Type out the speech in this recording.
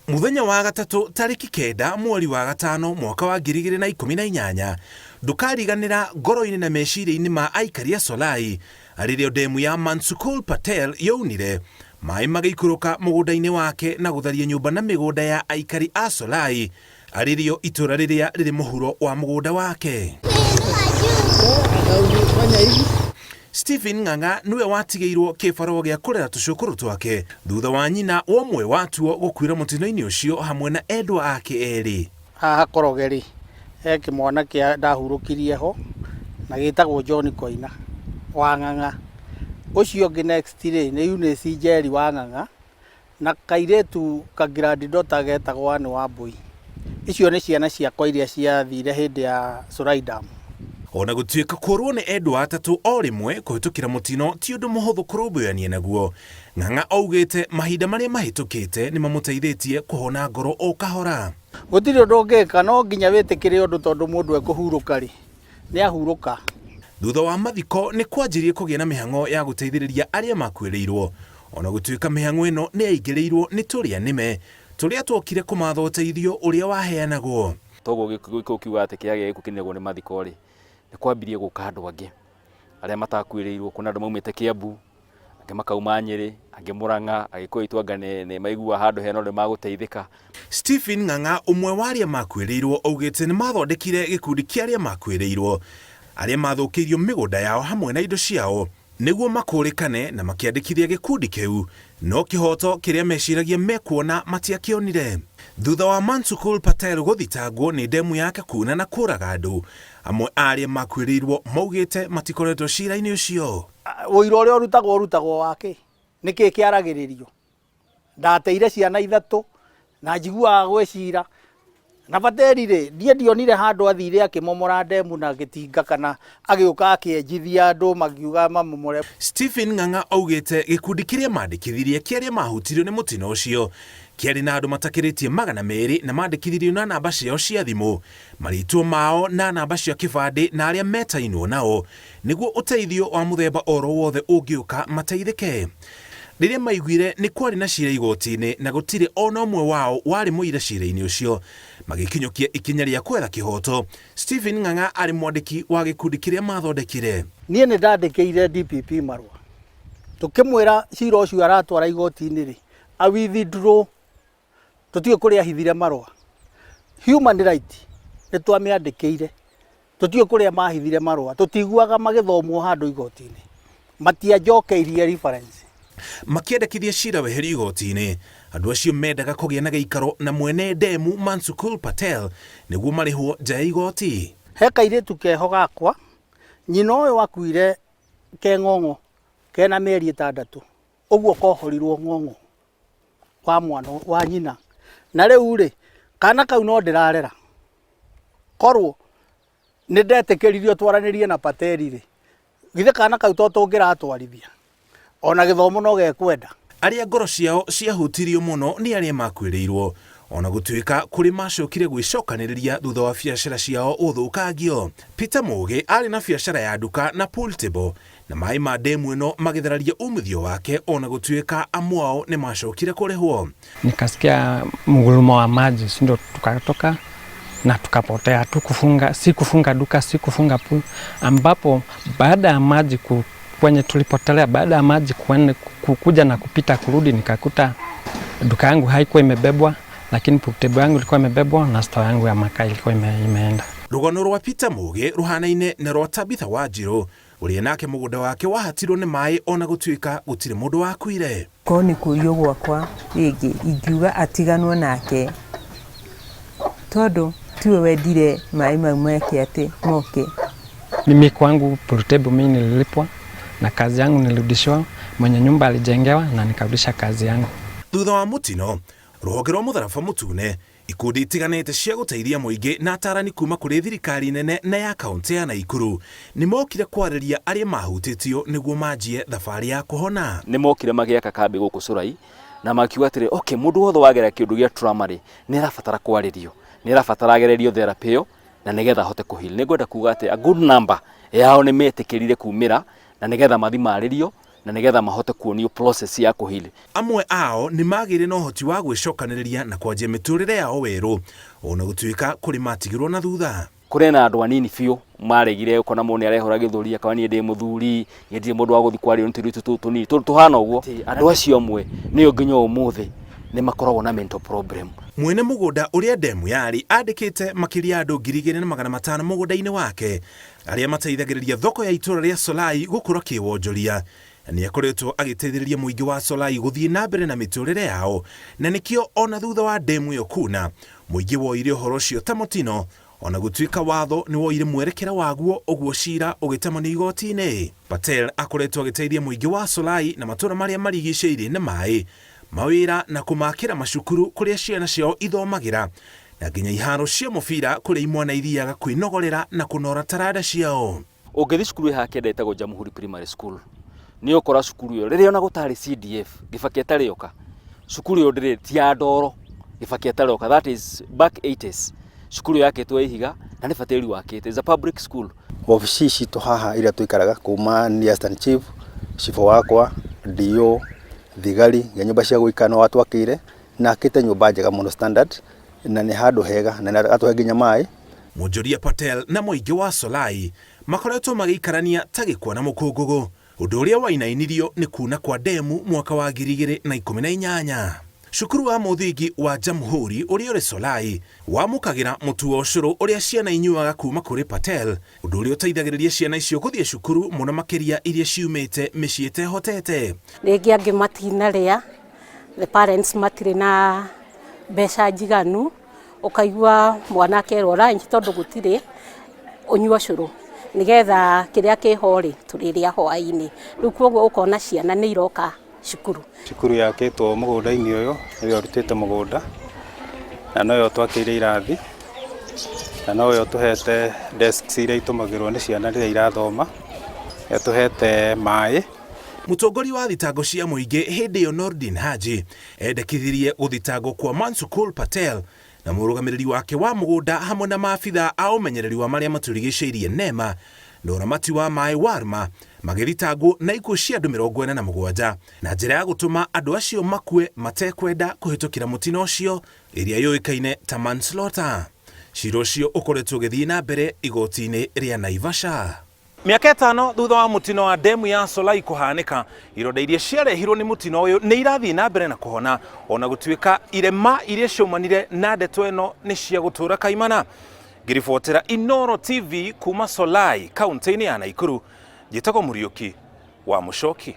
Muthenya wa gatatu tariki 9 mweri wa 5 mwaka wa 2018 ndukariganira ngoro-ini na meciria-ini ma aikari a Solai aririo ndemu ya Mansukul Patel yaunire mai magĩikũrũka mũgũnda-inĩ wake na gũtharia nyũmba na mĩgũnda ya aikari a Solai aririo itura rĩrĩa rĩrĩ mũhuro wa mũgũnda wake. Stephen Ng'ang'a niwe watigĩirwo kĩbarũa gĩa kũrera tũcũkũrũ twake thutha wa nyina ũmwe watuo gũkuĩra mũtino-inĩ ũcio hamwe na endwa ake erĩ. Haha korogeri kĩmwana kĩa ndahurũkirie ho na gĩtagwo John Koina wa Ng'ang'a. Ũcio ũngĩ next rĩ nĩ Eunice Njeri wa Ng'ang'a na kairĩtu kagirandi dota getagwo Anne Wambui. Icio nĩ ciana ciakwa iria ciathire hĩndĩ ya Solai Dam. Ona gũtuĩka kũrwo nĩ endwa atatũ o rĩmwe kũhĩtũkĩra mũtino ti ũndũ mũhũthũ kũrũmbũyania naguo. Ng'ang'a augĩte mahinda marĩa mahĩtũkĩte nĩ mamũteithĩtie kũhona ngoro o kahora. Gũtirĩ ũndũ ũngĩka no nginya wĩtĩkĩre ũndũ tondũ mũndũ ekũhurũka rĩ nĩ ahurũka. Thutha wa mathiko nĩ kwanjirie kũgĩa na mĩhang'o ya gũteithĩrĩria arĩa makuĩrĩirwo. Ona gũtuĩka mĩhang'o ĩno nĩ yaingĩrĩirwo nĩ tũrĩa nĩme tũrĩa twokire kũmatha ũteithio ũrĩa waheanagwo. Toguo gĩko kiuga atĩ kĩagĩa gũkinĩrwo nĩ mathiko rĩ nĩ kwambirie gũka andũ angĩ arĩa matakuĩrĩirwo, kuna andũ maumĩte Kiambu, angĩ makauma Nyĩrĩ, angĩ Murang'a, agĩkũyũ Ituanga nĩ maigua handũ hena ũrĩa magũteithĩka. Stephen Ng'ang'a ũmwe wa arĩa makuĩrĩirwo augĩte nĩ mathondekire gĩkundi kĩa arĩa makuĩrĩirwo arĩa mathũkĩirio mĩgũnda yao hamwe na indo ciao nĩguo makũrĩkane na makĩandĩkithia gĩkundi kĩu, no kĩhoto kĩrĩa meciragia mekuona matiakĩonire. Thutha wa Mansukul Patel gũthitangwo nĩ ndemu yake kuna na kũraga andũ, amwe arĩa makuĩrĩirwo maugĩte matikoretwo cira-inĩ ũcio. Ũira ũrĩa ũrutagwo wake nĩkĩ kĩaragĩrĩrio. Ndateire ciana 3 na njiguaga gwĩcira na Pateri rĩ ndionire handũ athire akĩmomora ndemu na gĩtinga kana agĩũka akĩenjithia andũ magiuga mamomore. Stephen Ng'ang'a augĩte gĩkundi kĩrĩa mandĩkithirie kĩarĩa mahutirio nĩ mũtino ũcio kĩarĩ na andũ matakĩrĩtie 200 na mandĩkithirio na namba ciao cia thimũ, marĩtwa mao na namba cia kĩbandĩ na arĩa metainwo nao nĩguo ũteithio wa mũthemba oro wothe ũngĩũka mateithĩke. Rĩrĩa maiguire nĩ kwarĩ na cira igoti-inĩ na gũtirĩ ona ũmwe wao warĩ mũira cira-inĩ ũcio magĩkinyũkia ikinya rĩa kwetha kĩhoto, Stephen Ng'ang'a arĩ mwandĩki wa gĩkundi kĩrĩa mathondekire. Niĩ nĩ ndandĩkĩire DPP marũa tũkĩmwĩra cira ũcio aratwara igoti-inĩ rĩ a withdraw, tũtiĩ kũrĩa hithire marũa. Human right nĩ twamĩandĩkĩire, tũtiĩ kũrĩa mahithire marũa, tũtiguaga magĩthomwo handũ igoti-inĩ, matianjokeirie reference. Makĩandĩkithia cira weherio igoti-inĩ, andũ acio mendaga kũgĩa na gĩikaro na mwene ndemu Mansukul Patel nĩguo marĩhwo nja ya igoti. He kairĩtu keho gakwa nyina ũyũ wakuire Keng'ong'o kena mĩeri 6, ũguo kohorirwo Ng'ong'o kwa mwana wa nyina, na rĩu rĩ kana kau no ndĩrarera korwo nĩ ndetĩkĩririo twaranĩrie na Pateri rĩ githĩ kana kau to tũngĩratwarithia ona gĩthomo no gekwenda. Arĩa ngoro ciao ciahutirio mũno nĩ arĩa makuĩrĩirwo, ona gũtuĩka kũrĩ macokire gwĩcokanĩrĩria thutha wa biacara ciao ũthũkangio. Peter Mũgĩ arĩ na biacara ya nduka na pool table na maĩ ma ndemu ĩno magĩthararia umithio wake, ona gũtuĩka amwe ao nĩ macokire kũrĩhwo. Nikasikia mgurumo wa maji, ndio tukatoka na tukapotea, si kufunga duka, si kufunga pool, ambapo baada ya maji kwenye tulipotelea, baada ya maji kukuja na kupita kurudi, nikakuta duka yangu haikuwa imebebwa, lakini pool table yangu ilikuwa imebebwa na store yangu ya makaa ilikuwa imeenda. Rũgano rwa Peter Mũgĩ ruhanaine na rwa Tabitha Wanjirũ ũrĩa nake mũgũnda wake wahatirwo nĩ maĩ ona gũtuĩka gũtirĩ mũndũ wakuire. Ko nĩ kũrio gwakwa rĩngĩ ingiuga atiganwo nake tondũ tiwe wendire maĩ mau meke atĩ moke. Mimi kwangu pool table mimi nililipwa na kazi yangu nilirudishwa, mwenye nyumba alijengewa na nikarudisha kazi yangu. Thutha wa mũtino rũhonge rwa mũtharaba mũtune ikundi itiganĩte cia gũteithia mũingĩ na atarani kuma kũrĩ thirikari nene na ya kaunti ya Naikuru nĩ mokire kwarĩria arĩa mahutĩtio nĩguo manjie thabarĩ ya kũhona. Nĩ mokire magĩaka kambĩ gũkũ Solai na makiuga atĩrĩ okay, mũndũ wothe wagera kĩndũ gĩa trauma rĩ nĩ arabatara kwarĩrio, nĩ arabatara agererio therapy ĩyo na nĩgetha ahote kũhil. Nĩ ngwenda kuuga atĩ a good number yao nĩ metĩkĩrire kumĩra na nĩgetha mathi marĩrio na nigetha mahote kuonio process ya kuhili. Amwe ao ni magire na uhoti wa gwicokaniriria na kwanjia miturire yao weru ona gutuika kuri matigirwo na thutha. Kuri na andu anini biu maregire ukona mone arehora githuri akawa ni ndi muthuri ngendire mundu wa guthi kwari ntiri tutuni tuhana uguo andu acio amwe niyo nginya umuthi ni makoragwo na mental problem. Mwene mugunda uria ndemu yari andikite makiria andu 2,500 mugunda-ini wake aria mateithagiriria thoko ya itura ria Solai gukura kiwonjoria. Ni akoretwo agiteithiriria muingi wa Solai guthie na mbere na miturire yao, na nikio ona thutha wa ndemu yo kuna muingi woire uhoro ucio ta mutino ona gutuika watho ni woire mwerekera waguo uguo cira ugitamwo ni igoti-ini. Patel akoretwo agiteithia muingi wa Solai na matura maria marigiceirie na mai mawira na kumakira macukuru kuria ciana ciao ithomagira na nginya iharo cia mubira kuria imwana ithiaga kwinogorera na kunora tarada ciao. Ungithi cukuru ha kenda etagwo Jamhuri Primary School ni ukora cukuru yo riria ona gutari CDF gifakia tarioka cukuru yo ndiri ti ya ndoro gifakia tarioka, that is back 80s cukuru yake twa ihiga na ni fateri wake it is a public school. Ofici citu haha ira tuikaraga kuma ni assistant chief cifo wakwa dio thigari ya nyumba cia guikana watu akire na akite nyumba njega muno standard na ni handu hega na atuhe nginya mai. Mujoria Patel na muingi wa Solai makoretwo magiikarania tagikwa na mukungugu undu uria wainainirio ni kuna kwa ndemu mwaka wa 2018. Cukuru wa muthingi wa Jamhuri uria uri Solai wamukagira mutu wa ucuru uria ciana inyuaga kuma kuri Patel undu uria uteithagiriria ciana icio guthie cukuru muno makiria iria ciumite micii tehotete. Ringi angi matinaria the parents matire na mbeca njiganu ukaigua mwana akerwo rangi tondu gutire unyua curu nigetha kiria kihori turiria hwaini riu koguo ukona ciana ni iroka cukuru yakitwo mugunda-ini uyu niyo rutite mugunda na noyo twakire irathi na noyo tuhete desks iria itumagirwo ni ciana riria irathoma tuhete mai. Mutongori wa thitango cia muingi hindi yo Nordin Haji endekithirie guthitango kwa Mansukul Patel na murugamiriri wake wa mugunda hamwe na maabitha a umenyereri wa maria maturigiceirie nema na uramati wa mai warma magithitangwo na ikuo cia andu 47 na njira ya gutuma andu acio makue matekwenda kuhitukira mutino ucio iria yuikaine ta manslaughter. Cira ucio ukoretwo ugithii na mbere igoti-ini ria Naivasha. Miaka 5 thutha wa mutino wa ndemu ya Solai kuhanika, ironda iria ciarehirwo ni mutino uyu ni irathii na mbere na kuhona ona gutuika irema iria ciumanire na ndeto ino ni cia gutura kaimana. Ngiribotera Inooro TV kuma Solai kaunti-ini ya Naikuru, njitagwo Muriuki wa Mucoki.